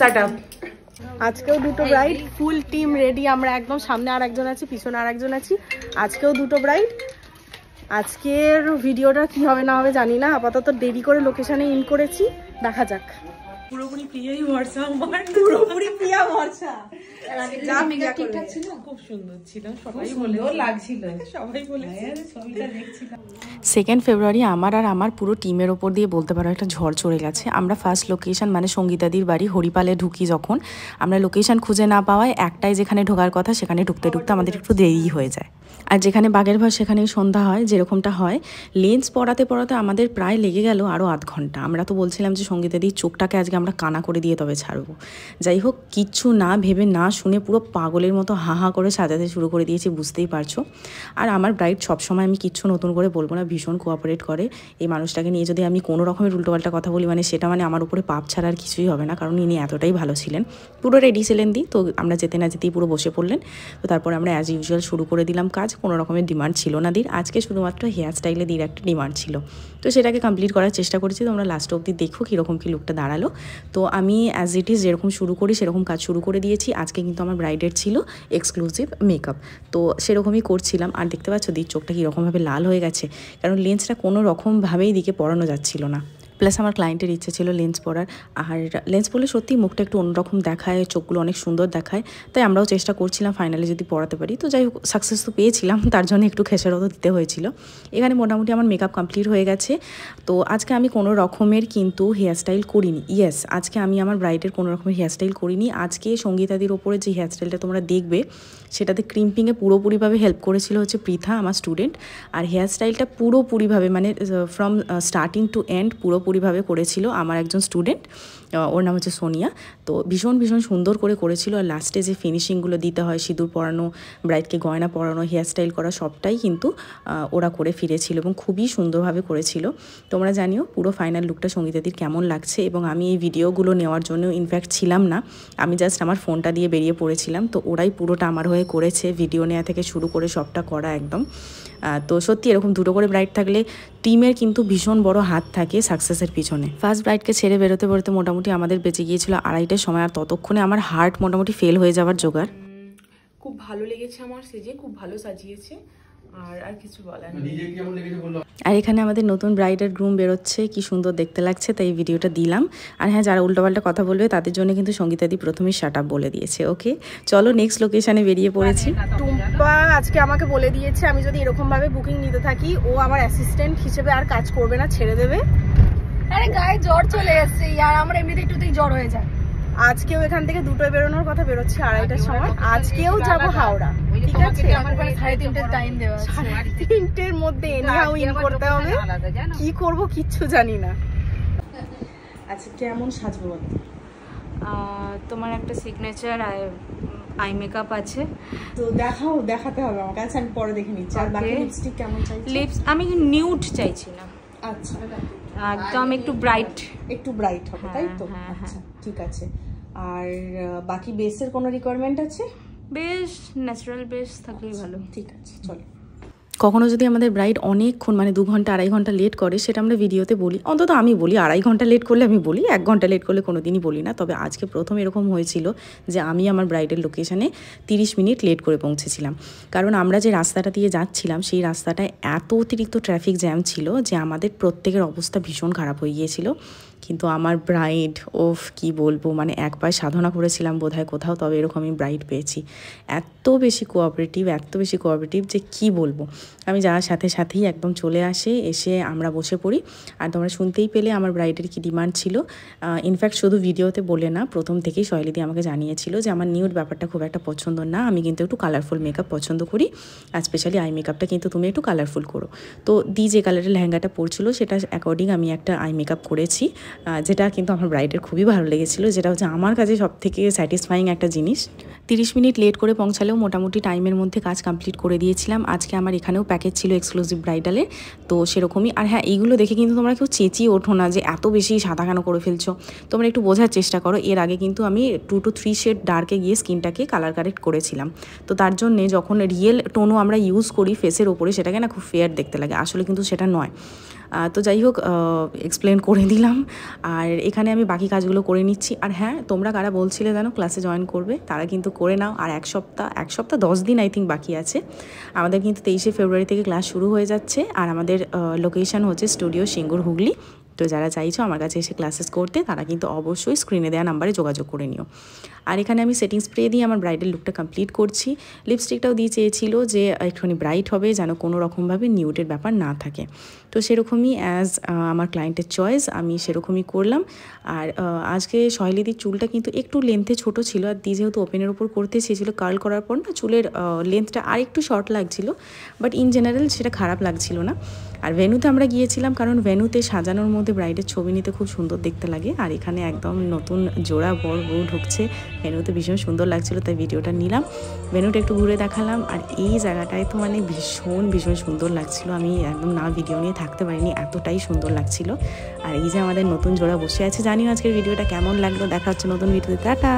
Set up আজকেও দুটো bride, full team ready. আমরা একদম সামনে আর একজন আছি, পিছনে আর একজন আছি। আজকেও দুটো ব্রাইড। আজকের ভিডিওটা কি হবে না হবে জানি না, আপাতত দেরি করে লোকেশনে ইন করেছি, দেখা যাক। পুরোপুরি প্রিয়াই ভরসা আমার, পুরোপুরি প্রিয়া ভরসা। যা মেকআপ ঠিকঠাক ছিল, খুব সুন্দর ছিল, সবাই সুন্দর লাগছিল, সবাই বলেছে, ছবিটা দেখছিলাম। 2 ফেব্রুয়ারি আমার আর আমার পুরো টিমের ওপর দিয়ে বলতে পারো একটা ঝড় চড়ে গেছে। আমরা ফার্স্ট লোকেশন মানে সঙ্গীতাদির বাড়ি হরিপালে ঢুকি, যখন আমরা লোকেশন খুঁজে না পাওয়ায় একটাই যেখানে ঢোকার কথা সেখানে ঢুকতে ঢুকতে আমাদের একটু দেরি হয়ে যায়। আর যেখানে বাগের ভাত সেখানেই সন্ধ্যা হয়, যেরকমটা হয়। লেন্স পড়াতে পড়াতে আমাদের প্রায় লেগে গেল আরও আধ ঘন্টা। আমরা তো বলছিলাম যে সঙ্গীতাদির চোখটাকে আজকে আমরা কানা করে দিয়ে তবে ছাড়বো। যাই হোক, কিচ্ছু না ভেবে না শুনে পুরো পাগলের মতো হা হা করে সাজাতে শুরু করে দিয়েছি, বুঝতেই পারছো। আর আমার ব্রাইড সবসময়, আমি কিচ্ছু নতুন করে বলবো না, ভীষণ কোঅপারেট করে। এই মানুষটাকে নিয়ে যদি আমি কোনো রকমের উল্টোপাল্টা কথা বলি, মানে সেটা মানে আমার উপরে পাপ ছাড়া আর কিছুই হবে না, কারণ ইনি এতটাই ভালো ছিলেন। পুরো রেডি ছিলেন দি, তো আমরা যেতে না যেতেই পুরো বসে পড়লেন। তো তারপরে আমরা অ্যাজ ইউজুয়াল শুরু করে দিলাম কাজ। কোনো রকমের ডিমান্ড ছিল না দির, আজকে শুধুমাত্র হেয়ার স্টাইলে দির একটা ডিমান্ড ছিল, তো সেটাকে কমপ্লিট করার চেষ্টা করেছি। তোমরা লাস্ট অবধি দেখো কীরকম কী লুকটা দাঁড়ালো। তো আমি অ্যাজ ইট ইজ যেরকম শুরু করি সেরকম কাজ শুরু করে দিয়েছি। আজকে কিন্তু আমার ব্রাইডের ছিল এক্সক্লুসিভ মেকআপ, তো সেরকমই করছিলাম। আর দেখতে পাচ্ছ দির চোখটা কীরকমভাবে লাল হয়ে গেছে, কারণ লেন্সটা কোনো রকমভাবেই দিকে পরানো যাচ্ছিল না। প্লাস আমার ক্লায়েন্টের ইচ্ছে ছিল লেন্স পরার, আর লেন্স পরলে সত্যি মুখটা একটু অন্যরকম দেখায়, চোখগুলো অনেক সুন্দর দেখায়, তাই আমরাও চেষ্টা করছিলাম ফাইনালি যদি পরাতে পারি। তো যাই হোক, সাকসেস তো পেয়েছিলাম, তার জন্য একটু খেসারতও দিতে হয়েছিল। এখানে মোটামুটি আমার মেকআপ কমপ্লিট হয়ে গেছে। তো আজকে আমি কোনো রকমের কিন্তু হেয়ারস্টাইল করিনি। ইয়েস, আজকে আমি আমার ব্রাইডের কোনো রকমের হেয়ারস্টাইল করিনি। আজকে সঙ্গীতাদির ওপরে যে হেয়ারস্টাইলটা তোমরা দেখবে সেটাতে ক্রিম্পিংয়ে পুরোপুরিভাবে হেল্প করেছিল হচ্ছে পৃথা, আমার স্টুডেন্ট। আর হেয়ারস্টাইলটা পুরোপুরিভাবে মানে ফ্রম স্টার্টিং টু এন্ড পুরোপুরিভাবে করেছিল আমার একজন স্টুডেন্ট, ওর নাম হচ্ছে সোনিয়া। তো ভীষণ ভীষণ সুন্দর করে করেছিল। আর লাস্টে যে ফিনিশিংগুলো দিতে হয়, সিঁদুর পরানো, ব্রাইডকে গয়না পরানো, হেয়ারস্টাইল করা, সবটাই কিন্তু ওরা করে ফিরেছিল এবং খুবই সুন্দরভাবে করেছিল। তোমরা জানিও পুরো ফাইনাল লুকটা সঙ্গীতাদির কেমন লাগছে। এবং আমি এই ভিডিওগুলো নেওয়ার জন্য ইনফ্যাক্ট ছিলাম না, আমি জাস্ট আমার ফোনটা দিয়ে বেরিয়ে পড়েছিলাম। তো ওরাই পুরোটা আমার হয়ে করেছে, ভিডিও নেওয়া থেকে শুরু করে সবটা করা একদম। তো সত্যি এরকম দুটো করে ব্রাইড থাকলে টিমের কিন্তু ভীষণ বড় হাত থাকে সাকসেসের পিছনে। ফার্স্ট ব্রাইডকে ছেড়ে বেরোতে বেরোতে মোটামুটি আমাদের বেঁচে গিয়েছিল 2:30টার সময়, আর ততক্ষণে আমার হার্ট মোটামুটি ফেল হয়ে যাওয়ার জোগাড়। খুব ভালো লেগেছে আমার সেজে, খুব ভালো সাজিয়েছে, আর কিছু বলার নেই। আর এখানে আমাদের নতুন ব্রাইডের গ্রুম বেরোচ্ছে, কি সুন্দর দেখতে লাগছে, তাই ভিডিওটা দিলাম। আর হ্যাঁ, যারা উল্টোপাল্টা কথা বলবে তাদের জন্য কিন্তু সঙ্গীতাদি প্রথমেই শাট আপ বলে দিয়েছে। ওকে, চলো নেক্সট লোকেশনে বেরিয়ে পড়েছি। টুম্পা আজকে আমাকে বলে দিয়েছে আমি যদি এরকম ভাবে বুকিং নিতে থাকি, ও আমার অ্যাসিস্ট্যান্ট হিসেবে আর কাজ করবে না, ছেড়ে দেবে। আরে গায়ে জ্বর চলে এসেছে, আর আমার এমনিতে একটুতেই জ্বর হয়ে যায়। আজকেও এখান থেকে 2টোয় বেরোনোর কথা, বেরোচ্ছে 2:30টার সময়। আজকেও যাবো হাওড়া, ঠিক আছে? আমার 3:30 টাইম দেওয়া আছে, 3:30-এর মধ্যে এনিহাউ ইন করতে হবে। কি করব কিচ্ছু জানি না। আচ্ছা, কেমন সাজবো বলো? তোমার একটা সিগনেচার আই মেকআপ আছে, তো দেখাতে হবে আমাকে। আচ্ছা, আমি পরে দেখে নিচ্ছি। আর বাকি লিপস্টিক কেমন চাইছো? লিপস আমি নিউড চাইছি না, আচ্ছা, একদম একটু ব্রাইট হবে, তাই তো? আচ্ছা, ঠিক আছে। আর বাকি বেসের কোনো রিকোয়ারমেন্ট আছে? বেশ ন্যাচারাল বেস থাকলেই ভালো। ঠিক আছে, চলো। কখনো যদি আমাদের ব্রাইড অনেকক্ষণ মানে 2 ঘন্টা 2.5 ঘন্টা লেট করে, সেটা আমরা ভিডিওতে বলি, অন্তত আমি বলি। 2.5 ঘন্টা লেট করলে আমি বলি, 1 ঘন্টা লেট করলে কোনো দিনই বলি না। তবে আজকে প্রথম এরকম হয়েছিল যে আমি আমার ব্রাইডের লোকেশানে 30 মিনিট লেট করে পৌঁছেছিলাম, কারণ আমরা যে রাস্তাটা দিয়ে যাচ্ছিলাম সেই রাস্তাটায় এত অতিরিক্ত ট্রাফিক জ্যাম ছিল যে আমাদের প্রত্যেকের অবস্থা ভীষণ খারাপ হয়ে গিয়েছিল। কিন্তু আমার ব্রাইড, কি বলবো, মানে এক পায়ে সাধনা করেছিলাম বোধহয় কোথাও, তবে এরকম আমি ব্রাইড পেয়েছি। এত বেশি কোঅপারেটিভ যে কি বলবো। আমি যাওয়ার সাথে সাথেই একদম চলে এসে আমরা বসে পড়ি। আর তোমরা শুনতেই পেলে আমার ব্রাইডের কি ডিমান্ড ছিল। ইনফ্যাক্ট শুধু ভিডিওতে বলে না, প্রথম থেকেই শৈলীদি আমাকে জানিয়েছিল যে আমার নিউড ব্যাপারটা খুব একটা পছন্দ না, আমি কিন্তু একটু কালারফুল মেকআপ পছন্দ করি, আর স্পেশালি আই মেকআপটা কিন্তু তুমি একটু কালারফুল করো। তো যে কালারের লেহেঙ্গাটা পরছিল সেটা অ্যাকর্ডিং আমি একটা আই মেকআপ করেছি, যেটা কিন্তু আমার ব্রাইডের খুবই ভালো লেগেছিলো, যেটা হচ্ছে আমার কাছে সব থেকে স্যাটিসফাইং একটা জিনিস। 30 মিনিট লেট করে পৌঁছালেও মোটামুটি টাইমের মধ্যে কাজ কমপ্লিট করে দিয়েছিলাম। আজকে আমার এখানেও প্যাকেজ ছিল এক্সক্লুসিভ ব্রাইডালের, তো সেরকমই। আর হ্যাঁ, এইগুলো দেখে কিন্তু তোমরা কেউ চেঁচিয়ে ওঠো না যে এত বেশি সাদা কেন করে ফেলছো, তোমরা একটু বোঝার চেষ্টা করো। এর আগে কিন্তু আমি 2 to 3 শেড ডার্কে গিয়ে স্কিনটাকে কালার কারেক্ট করেছিলাম, তো তার জন্যে যখন রিয়েল টোনও আমরা ইউজ করি ফেসের ওপরে, সেটাকে না খুব ফেয়ার দেখতে লাগে, আসলে কিন্তু সেটা নয়। তো যাই হোক এক্সপ্লেন করে দিলাম। আর এখানে আমি বাকি কাজগুলো করে নিচ্ছি। আর হ্যাঁ, তোমরা কারা বলছিলে জানো ক্লাসে জয়েন করবে, তারা কিন্তু করে নাও। আর এক সপ্তাহ 10 দিন আই থিঙ্ক বাকি আছে। আমাদের কিন্তু 23শে ফেব্রুয়ারি থেকে ক্লাস শুরু হয়ে যাচ্ছে। আর আমাদের লোকেশান হচ্ছে স্টুডিও সিঙ্গুর, হুগলি। তো যারা চাইছো আমার কাছে এসে ক্লাসেস করতে, তারা কিন্তু অবশ্যই স্ক্রিনে দেওয়া নাম্বারে যোগাযোগ করে নিও। আর এখানে আমি সেটিং স্প্রে দিয়ে আমার ব্রাইডাল লুকটা কমপ্লিট করছি। লিপস্টিকটাও দিয়ে চেয়েছিল যে একটুখানি ব্রাইট হবে, যেন কোনো রকমভাবে নিউডের ব্যাপার না থাকে। তো সেরকমই অ্যাজ আমার ক্লায়েন্টের চয়েস আমি সেরকমই করলাম। আর আজকে সহেলিদির চুলটা কিন্তু একটু লেন্থে ছোট ছিল, আর দি যেহেতু ওপেনের উপর করতে চেয়েছিল, কার্ল করার পর না চুলের লেন্থটা আর একটু শর্ট লাগছিল, বাট ইন জেনারেল সেটা খারাপ লাগছিল না। আর ভেন্যুতে আমরা গিয়েছিলাম, কারণ ভেন্যুতে সাজানোর মধ্যে ব্রাইডের ছবি নিতে খুব সুন্দর দেখতে লাগে। আর এখানে একদম নতুন জোড়া বর বউ ঢুকছে, ভেন্যুতে ভীষণ সুন্দর লাগছিল, তাই ভিডিওটা নিলাম। ভেন্যুটা একটু ঘুরে দেখালাম। আর এই জায়গাটায় তো মানে ভীষণ সুন্দর লাগছিল, আমি একদম না ভিডিও নিয়ে থাকতে পারিনি, এতটাই সুন্দর লাগছিল। আর এই যে আমাদের নতুন জোড়া বসে আছে। জানিও আজকের ভিডিওটা কেমন লাগলো। দেখা হচ্ছে নতুন ভিডিওতে। টাটা।